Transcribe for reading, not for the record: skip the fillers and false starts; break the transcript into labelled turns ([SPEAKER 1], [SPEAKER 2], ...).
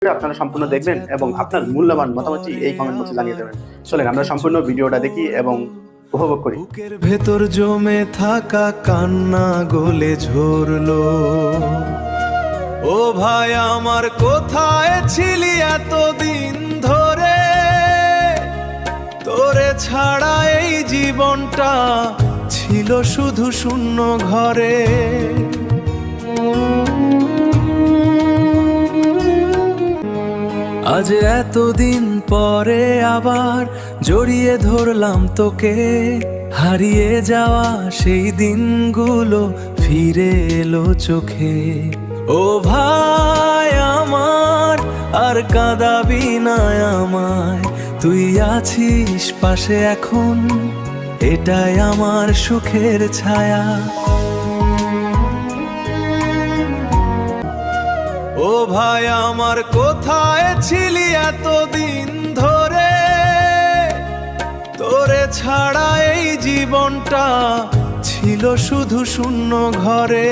[SPEAKER 1] আপনারা সম্পূর্ণ দেখবেন এবং আপনার মূল্যবান মতামতটি এই কমেন্ট বক্সে জানিয়ে দেবেন। চলেন আমরা সম্পূর্ণ ভিডিওটা দেখি এবং উপভোগ করি।
[SPEAKER 2] বুকের ভেতর জমে থাকা কান্না গলে ঝরলো। ও ভাই আমার কোথায় ছিলি এতদিন ধরে, তোরে ছাড়া এই জীবনটা ছিল শুধু শূন্য ঘরে। আজ এতদিন পরে আবার জড়িয়ে ধরলাম তোকে, হারিয়ে যাওয়া সেই দিনগুলো ফিরে এলো চোখে। ও ভাই আমার আর কাঁদাবি না আমায়, তুই আছিস পাশে এখন, এটাই আমার সুখের ছায়া। ও ভাই আমার কোথায় ছিলি এতদিন ধরে, তোরে ছাড়া এই জীবনটা ছিল শুধু শূন্য ঘরে।